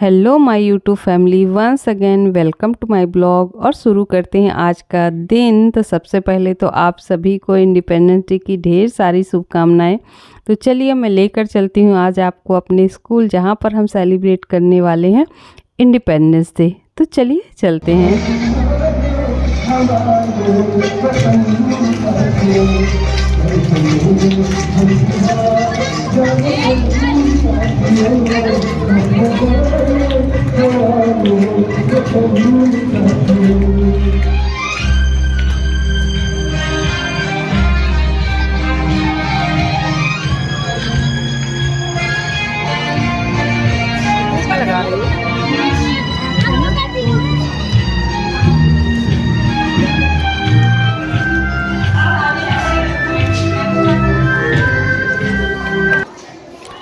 Hello my YouTube family, once again welcome to my blog. और शुरू करते हैं आज का दिन। तो सबसे पहले तो आप सभी को इंडिपेंडेंस डे की ढेर सारी शुभकामनाएं। तो चलिए मैं लेकर चलती हूँ आज आपको अपने स्कूल, जहाँ पर हम सेलिब्रेट करने वाले हैं इंडिपेंडेंस डे। तो चलिए चलते हैं।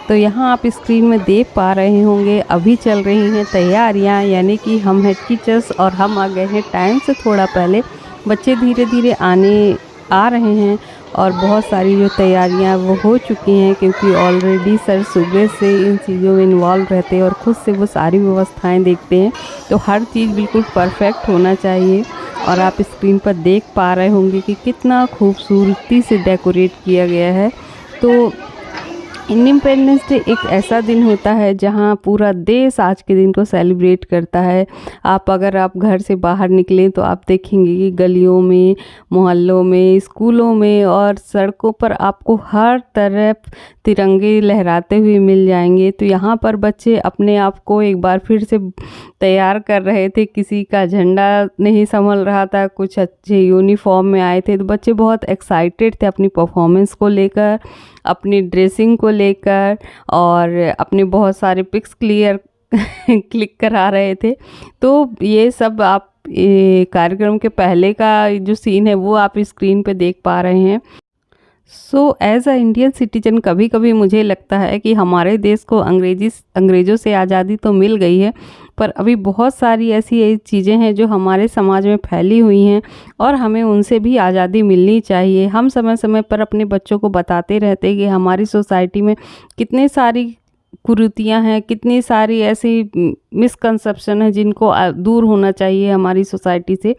तो यहाँ आप स्क्रीन में देख पा रहे होंगे अभी चल रही हैं तैयारियाँ, यानी कि हम हेड टीचर्स और हम आ गए हैं टाइम से थोड़ा पहले। बच्चे धीरे धीरे आ रहे हैं और बहुत सारी जो तैयारियाँ वो हो चुकी हैं, क्योंकि ऑलरेडी सर सुबह से इन चीज़ों में इन्वॉल्व रहते हैं और ख़ुद से वो सारी व्यवस्थाएं देखते हैं। तो हर चीज़ बिल्कुल परफेक्ट होना चाहिए। और आप स्क्रीन पर देख पा रहे होंगे कि कितना खूबसूरती से डेकोरेट किया गया है। तो इंडिपेंडेंस डे एक ऐसा दिन होता है जहां पूरा देश आज के दिन को सेलिब्रेट करता है। अगर आप घर से बाहर निकलें तो आप देखेंगे कि गलियों में, मोहल्लों में, स्कूलों में और सड़कों पर आपको हर तरफ तिरंगे लहराते हुए मिल जाएंगे। तो यहाँ पर बच्चे अपने आप को एक बार फिर से तैयार कर रहे थे। किसी का झंडा नहीं संभल रहा था, कुछ अच्छे यूनिफॉर्म में आए थे। तो बच्चे बहुत एक्साइटेड थे अपनी परफॉर्मेंस को लेकर, अपनी ड्रेसिंग को लेकर, और अपने बहुत सारे पिक्स क्लिक करा रहे थे। तो ये सब आप कार्यक्रम के पहले का जो सीन है वो आप स्क्रीन पे देख पा रहे हैं। So as a Indian citizen कभी कभी मुझे लगता है कि हमारे देश को अंग्रेज़ों से आज़ादी तो मिल गई है, पर अभी बहुत सारी ऐसी चीज़ें हैं जो हमारे समाज में फैली हुई हैं और हमें उनसे भी आज़ादी मिलनी चाहिए। हम समय समय पर अपने बच्चों को बताते रहते हैं कि हमारी सोसाइटी में कितनी सारी कुरीतियाँ हैं, कितनी सारी ऐसी मिसकंसेप्शन है जिनको दूर होना चाहिए हमारी सोसाइटी से।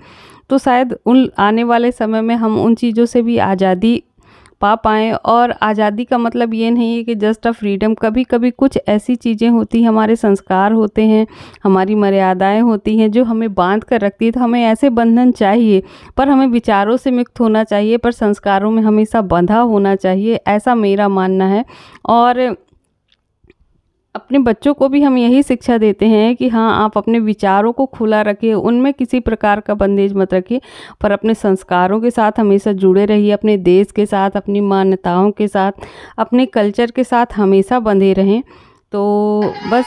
तो शायद उन आने वाले समय में हम उन चीज़ों से भी आज़ादी पा पाएँ। और आज़ादी का मतलब ये नहीं है कि जस्ट अ फ्रीडम। कभी कभी कुछ ऐसी चीज़ें होती हैं, हमारे संस्कार होते हैं, हमारी मर्यादाएं होती हैं जो हमें बांध कर रखती है। तो हमें ऐसे बंधन चाहिए, पर हमें विचारों से मुक्त होना चाहिए, पर संस्कारों में हमेशा बंधा होना चाहिए, ऐसा मेरा मानना है। और अपने बच्चों को भी हम यही शिक्षा देते हैं कि हाँ, आप अपने विचारों को खुला रखिए, उनमें किसी प्रकार का बंदेज मत रखिए, पर अपने संस्कारों के साथ हमेशा जुड़े रहिए, अपने देश के साथ, अपनी मान्यताओं के साथ, अपने कल्चर के साथ हमेशा बंधे रहें। तो बस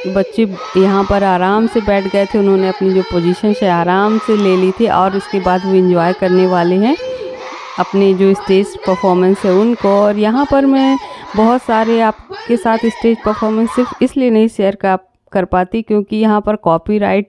बच्चे यहाँ पर आराम से बैठ गए थे, उन्होंने अपनी जो पोजीशन से आराम से ले ली थी और उसके बाद वो एंजॉय करने वाले हैं अपने जो स्टेज परफॉर्मेंस है उनको। और यहाँ पर मैं बहुत सारे आपके साथ स्टेज परफॉर्मेंस सिर्फ इसलिए नहीं शेयर कर पाती क्योंकि यहाँ पर कॉपीराइट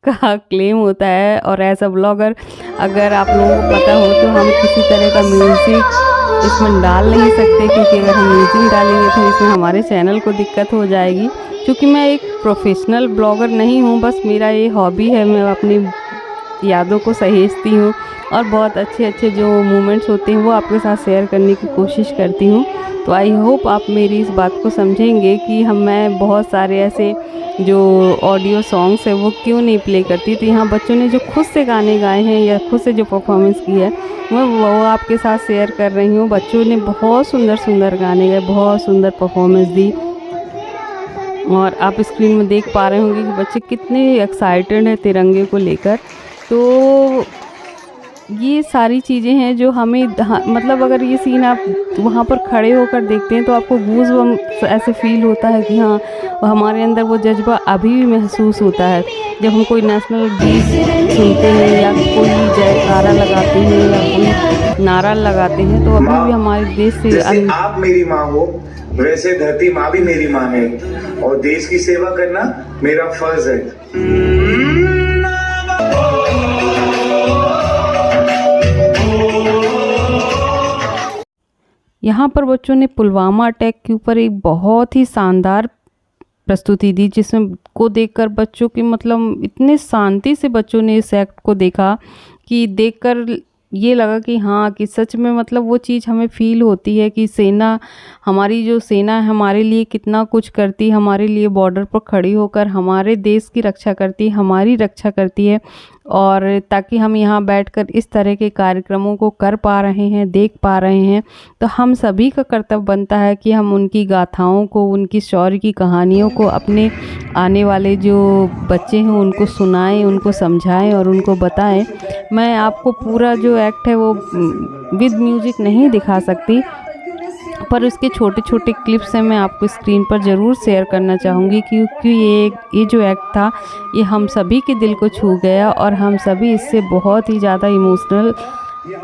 का क्लेम होता है। और एज अ ब्लॉगर अगर आप लोगों को पता हो तो हम किसी तरह का म्यूज़िक इसमें डाल नहीं सकते, क्योंकि अगर हम म्यूज़िक डालेंगे तो इसमें हमारे चैनल को दिक्कत हो जाएगी। क्योंकि मैं एक प्रोफेशनल ब्लॉगर नहीं हूँ, बस मेरा ये हॉबी है, मैं अपनी यादों को सहेजती हूँ और बहुत अच्छे अच्छे जो मोमेंट्स होते हैं वो आपके साथ शेयर करने की कोशिश करती हूँ। तो आई होप आप मेरी इस बात को समझेंगे कि मैं बहुत सारे ऐसे जो ऑडियो सॉन्ग्स है वो क्यों नहीं प्ले करती। तो यहाँ बच्चों ने जो खुद से गाने गाए हैं या खुद से जो परफॉर्मेंस की है वो आपके साथ शेयर कर रही हूँ। बच्चों ने बहुत सुंदर सुंदर गाने गाए, बहुत सुंदर परफॉर्मेंस दी। और आप स्क्रीन में देख पा रहे होंगे कि बच्चे कितने एक्साइटेड हैं तिरंगे को लेकर। तो ये सारी चीज़ें हैं जो हमें मतलब अगर ये सीन आप वहाँ पर खड़े होकर देखते हैं तो आपको गूज़बम्स ऐसे फील होता है कि हाँ, हमारे अंदर वो जज्बा अभी भी महसूस होता है। जब हम कोई नेशनल गीत सुनते हैं या कोई जयकारा लगाते हैं या कोई नारा लगाते हैं तो अभी भी हमारे देश से आप मेरी माँ हो, वैसे धरती माँ भी मेरी माँ है और देश की सेवा करना मेरा फर्ज है। यहाँ पर बच्चों ने पुलवामा अटैक के ऊपर एक बहुत ही शानदार प्रस्तुति दी, जिसमें को देखकर बच्चों की मतलब इतने शांति से बच्चों ने इस एक्ट को देखा कि देखकर ये लगा कि हाँ, कि सच में मतलब वो चीज़ हमें फील होती है कि सेना, हमारी जो सेना है हमारे लिए कितना कुछ करती है, हमारे लिए बॉर्डर पर खड़ी होकर हमारे देश की रक्षा करती है, हमारी रक्षा करती है। और ताकि हम यहाँ बैठकर इस तरह के कार्यक्रमों को कर पा रहे हैं, देख पा रहे हैं, तो हम सभी का कर्तव्य बनता है कि हम उनकी गाथाओं को, उनकी शौर्य की कहानियों को अपने आने वाले जो बच्चे हैं उनको सुनाएं, उनको समझाएं और उनको बताएं। मैं आपको पूरा जो एक्ट है वो विद म्यूज़िक नहीं दिखा सकती, पर उसके छोटे छोटे क्लिप्स हैं मैं आपको स्क्रीन पर ज़रूर शेयर करना चाहूँगी, क्योंकि ये जो एक्ट था ये हम सभी के दिल को छू गया और हम सभी इससे बहुत ही ज़्यादा इमोशनल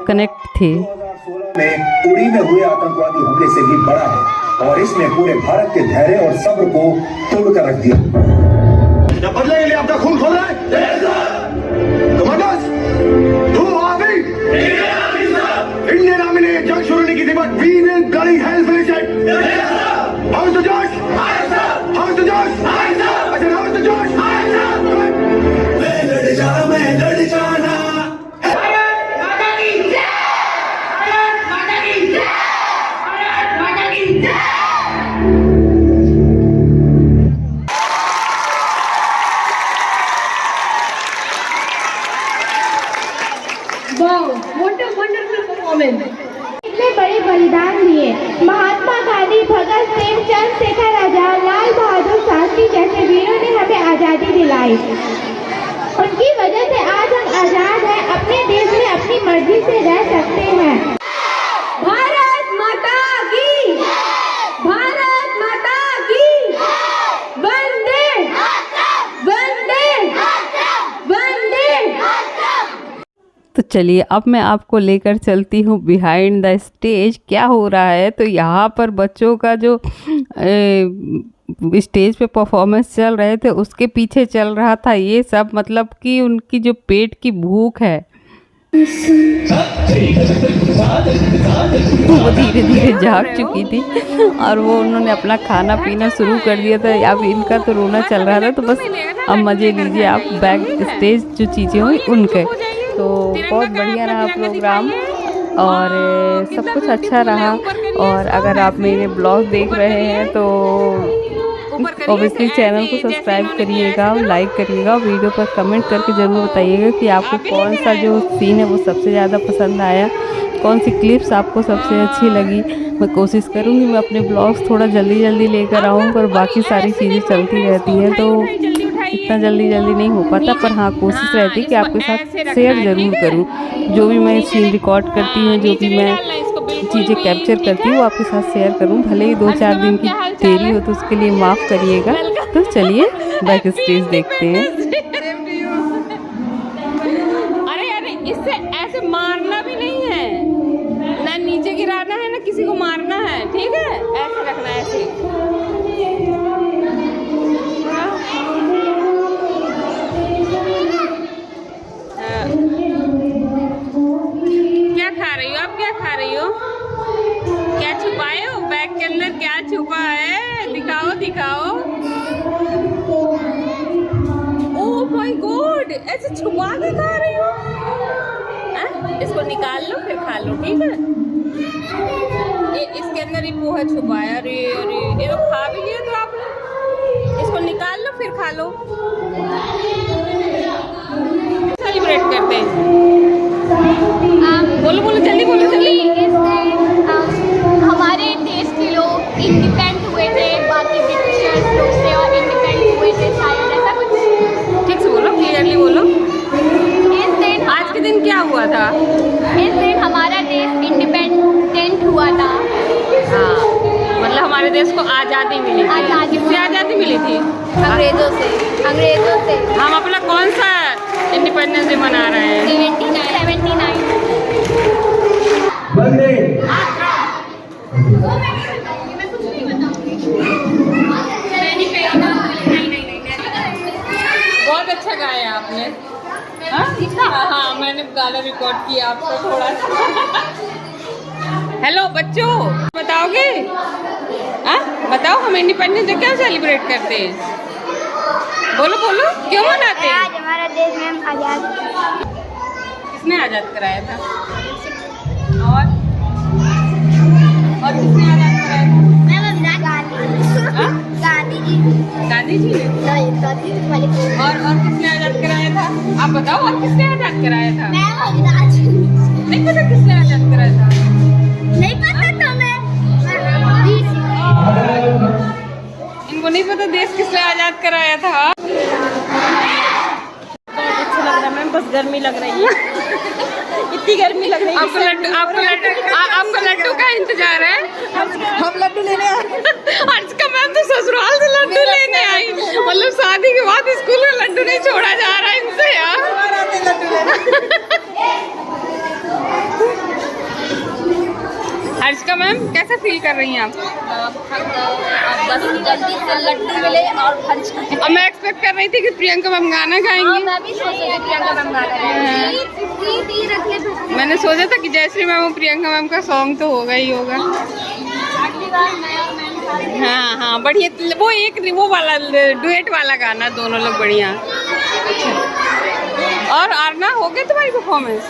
कनेक्ट थे। में उड़ी में हुए आतंकवादी हमले से भी बड़ा है और इसने पूरे भारत के धैर्य और सब्र को तोड़ कर रख दिया। जब बदले के लिए अपना खून खोल रहा है कमांडर्स, इंडियन आर्मी ने जंग शुरू नहीं की थी, but we will bloody hell finish it. How is the जॉश? हाउ इज द जॉश? अच्छा, हाउ इज द जॉश? मैं लड़ जाना, मैं लड़ जाना। इतने बड़े बलिदान दिए, महात्मा गांधी, भगत सिंह, चंद्रशेखर आजाद, लाल बहादुर शास्त्री जैसे वीरों ने हमें आज़ादी दिलाई। उनकी वजह से आज हम आज़ाद हैं, अपने देश में अपनी मर्जी से रह सकते हैं। भारत माता की, भारत माता की, वंदे वंदे वंदे। तो चलिए अब मैं आपको लेकर चलती हूँ बिहाइंड द स्टेज, क्या हो रहा है। तो यहाँ पर बच्चों का जो स्टेज पे परफॉर्मेंस चल रहे थे उसके पीछे चल रहा था ये सब, मतलब कि उनकी जो पेट की भूख है वो धीरे धीरे जाग चुकी थी और वो उन्होंने अपना खाना पीना शुरू कर दिया था। अब इनका तो रोना चल रहा था, तो बस अब मज़े लीजिए आप बैक स्टेज जो चीज़ें हुई उनके। तो बहुत बढ़िया रहा प्रोग्राम और सब कुछ अच्छा रहा। और अगर आप मेरे ब्लॉग देख रहे हैं तो ऑब्वियसली चैनल को सब्सक्राइब करिएगा, लाइक करिएगा, वीडियो पर कमेंट करके ज़रूर बताइएगा कि आपको कौन सा जो सीन है वो सबसे ज़्यादा पसंद आया, कौन सी क्लिप्स आपको सबसे अच्छी लगी। मैं कोशिश करूँगी मैं अपने ब्लॉग्स थोड़ा जल्दी जल्दी लेकर आऊँ, पर बाकी सारी चीज़ें चलती रहती हैं तो इतना जल्दी नहीं हो पाता, पर हाँ कोशिश रहती है कि आपके साथ शेयर ज़रूर करूँ। जो भी मैं सीन रिकॉर्ड करती हूँ, जो भी मैं चीज़ें कैप्चर करती हूँ वो आपके साथ शेयर करूँ, भले ही 2-4 दिन की देरी हो तो उसके लिए माफ़ करिएगा। तो चलिए बैक स्टेज देखते हैं। अरे इससे ऐसे मारना भी नहीं है, ना नीचे गिराना है ना किसी को मारना है, ठीक है? ऐसे रखना है, ऐसे। क्या खा रही हो आप? क्या खा रही हो? क्या छुपाए हो बैग के अंदर? क्या छुपा है? दिखाओ दिखाओ। ओह माय गॉड, ऐसे छुपा के खा रही हो? इसको निकाल लो फिर खा लो, ठीक है? इसके अंदर ही पोहा छुपाया। अरे अरे, ये तो खा भी लिया तो आपने। इसको निकाल लो फिर खा लो। सेलिब्रेट करते हैं। बोलो बोलो जल्दी, बोलो जल्दी। हमारे देश के लोग इंडिपेंडेंट हुए थे, बाकी ब्रिटिशर्स लोग से और इंडिपेंडेंट हुए थे शायद, ऐसा कुछ। ठीक से बोलो, क्लियरली बोलो। इस दिन, आज के दिन क्या हुआ था? इस दिन हमारा देश इंडिपेंडेंट हुआ था। हाँ, मतलब हमारे देश को आज़ादी मिली थी। आज़ादी। किससे आज़ादी मिली थी? अंग्रेजों से। अंग्रेजों से। हम अपना कौन सा इंडिपेंडेंस डे मना रहे हैं? 79। बहुत अच्छा गाया आपने। हाँ, मैंने गाना रिकॉर्ड किया आपका थोड़ा सा। हेलो बच्चों, बताओगे? हाँ बताओ, हम इंडिपेंडेंस डे क्यों सेलिब्रेट करते हैं? बोलो बोलो, क्यों मनाते हैं? आज हमारा देश में आजाद। किसने आज़ाद कराया था? और किसने आज़ाद कराया था? हाँ? गांधी जी। गांधी जी ने। और किसने आज़ाद कराया था? आप बताओ, और किसने आज़ाद कराया था? नहीं पता किसने आज़ाद कराया था? नहीं पता तुम्हें? इनको नहीं पता देश किसने आज़ाद कराया था? अच्छा लग रहा है मैम, बस गर्मी लग रही है। इतनी गर्मी लग रही है। आपको लड्डू का इंतजार है? हम लड्डू लेने आए। आज का मैम तो ससुराल से लड्डू लेने आई, मतलब शादी के बाद स्कूल में लड्डू नहीं छोड़ा जा रहा है इनसे यार। हर्षिका मैम कैसा फील कर रही हैं आप? बस जल्दी से लड्डू मिले और और मैं एक्सपेक्ट कर रही थी कि प्रियंका मैम गाना गाएंगी। मैं भी सोच रही थी प्रियंका मैम गाना गाएंगी। मैंने सोचा था कि जयश्री मैम और प्रियंका मैम का सॉन्ग तो होगा ही होगा। हाँ हाँ बढ़िया, वो वाला डुएट वाला गाना, दोनों लोग बढ़िया। अच्छा, और आरना हो गई तुम्हारी परफॉर्मेंस?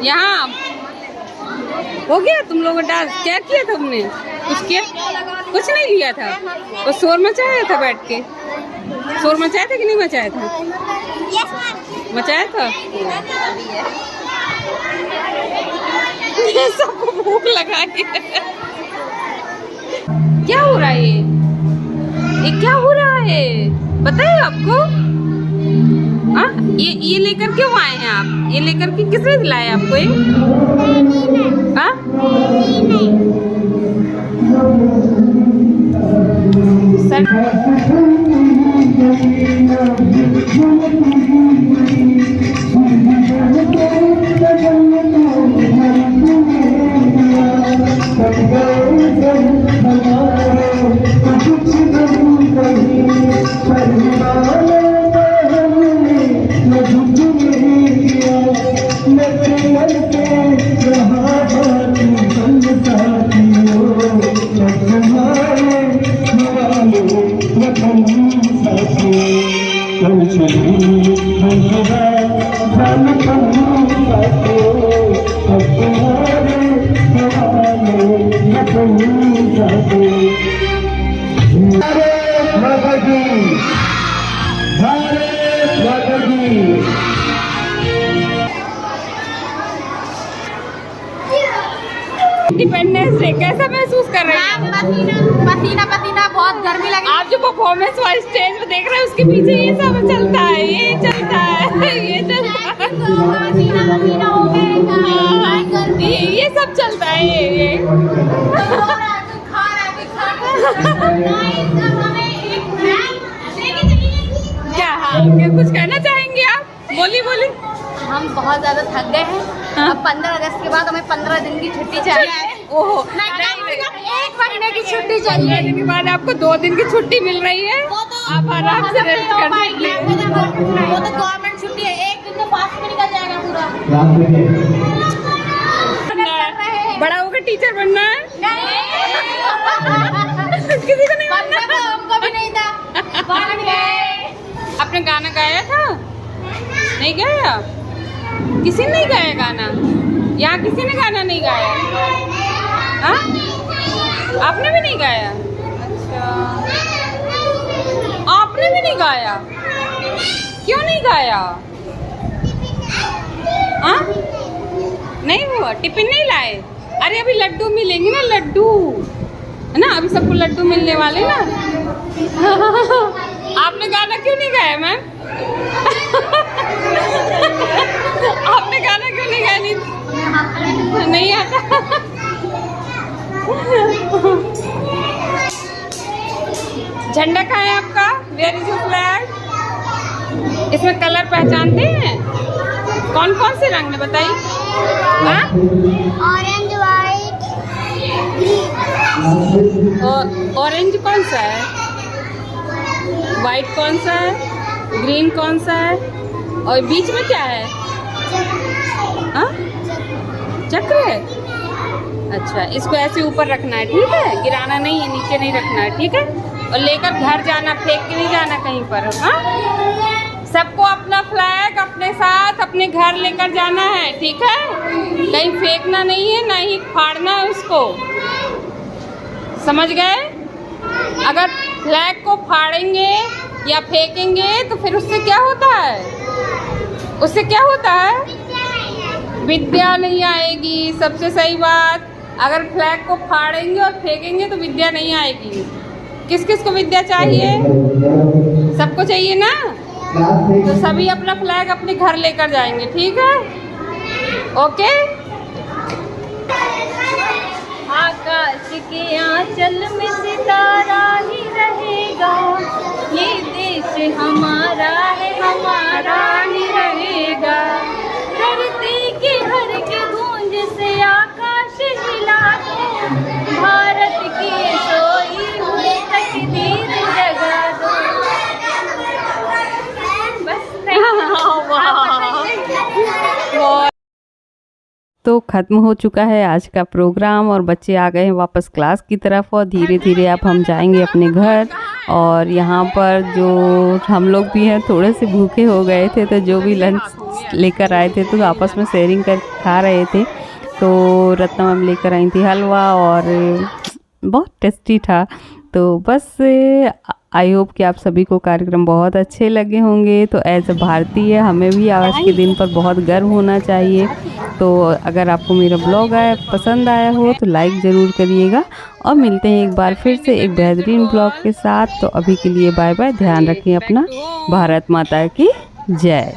यहाँ हो गया तुम लोगों का डांस? क्या किया तुमने? कुछ किया? कुछ नहीं लिया था? वो शोर मचाया था बैठ के? शोर मचाया था कि नहीं मचाया था? मचाया था। ये सबको भूख लगा है। क्या हो रहा है ये क्या हो रहा है बताइए आपको? हाँ ये लेकर क्यों आए हैं आप? ये लेकर के किसने दिलाया आपको ये? हाँ सर इंडिपेंडेंस डे कैसा महसूस कर रहे हैं? पसीना पसीना, बहुत गर्मी लगी। आप जो परफॉर्मेंस वाले स्टेज में देख रहे हैं उसके पीछे ये सब चलता है, ये चलता है, ये चलता है, ये सब चलता है। ये क्या हाँ कुछ कहना चाहेंगे आप? बोली हम बहुत ज्यादा थक गए हैं। अब 15 अगस्त के बाद हमें 15 दिन की छुट्टी चाहिए। ओहो, एक महीने की छुट्टी चाहिए। दिन के बाद आपको 2 दिन की छुट्टी मिल रही है, आप आराम से रेस्ट कर सकते हैं। वो तो गवर्नमेंट छुट्टी है, एक दिन तो फास्ट में निकल जाएगा पूरा। बड़ा होकर टीचर बनना है? किसी को नहीं बनना? हमको भी नहीं था। आपने गाना गाया था? नहीं गाया? किसी ने नहीं गाया गाना? यहाँ किसी ने गाना नहीं गाया? हाँ आपने भी नहीं गाया? अच्छा, आपने भी नहीं गाया? क्यों नहीं गाया? हाँ नहीं हुआ? टिफिन नहीं लाए? अरे अभी लड्डू मिलेंगे ना, लड्डू है ना, अभी सबको लड्डू मिलने वाले ना। आपने गाना क्यों नहीं गाया मैम? आपने गाना क्यों नहीं गाया? नहीं आता? झंडा कहाँ है आपका? Where is your flag? इसमें कलर पहचानते हैं? कौन कौन से रंग में बताइए? ऑरेंज, वाइट, ऑरेंज कौन सा है? वाइट कौन सा है? ग्रीन कौन सा है? और बीच में क्या है? हाँ चक्र है। अच्छा, इसको ऐसे ऊपर रखना है, ठीक है, गिराना नहीं है, नीचे नहीं रखना है, ठीक है। और लेकर घर जाना, फेंक के नहीं जाना कहीं पर। हाँ, सबको अपना फ्लैग अपने साथ अपने घर लेकर जाना है, ठीक है। कहीं फेंकना नहीं है, ना ही फाड़ना है उसको, समझ गए। अगर फ्लैग को फाड़ेंगे या फेंकेंगे तो फिर उससे क्या होता है, उससे क्या होता है, विद्या नहीं आएगी। सबसे सही बात, अगर फ्लैग को फाड़ेंगे और फेंकेंगे तो विद्या नहीं आएगी। किस किस को विद्या चाहिए, सबको चाहिए ना। तो सभी अपना फ्लैग अपने घर लेकर जाएंगे, ठीक है, ओके। आकाश के आंचल में सितारा ही रहेगा, ये देश हमारा है, हमारा ही रहेगा। धरती के हर के गूंज से आकाश हिला दो, भारत की सोई हुई तकदीर जगा दो। बस तो ख़त्म हो चुका है आज का प्रोग्राम और बच्चे आ गए हैं वापस क्लास की तरफ और धीरे धीरे अब हम जाएंगे अपने घर। और यहाँ पर जो हम लोग भी हैं थोड़े से भूखे हो गए थे, तो जो भी लंच लेकर आए थे तो आपस में शेयरिंग कर खा रहे थे। तो रत्ना मैम लेकर आई थी हलवा और बहुत टेस्टी था। तो बस आई होप कि आप सभी को कार्यक्रम बहुत अच्छे लगे होंगे। तो एज अ भारतीय हमें भी आज के दिन पर बहुत गर्व होना चाहिए। तो अगर आपको मेरा ब्लॉग पसंद आया हो तो लाइक ज़रूर करिएगा और मिलते हैं एक बार फिर से एक बेहतरीन ब्लॉग के साथ। तो अभी के लिए बाय बाय, ध्यान रखें अपना। भारत माता की जय।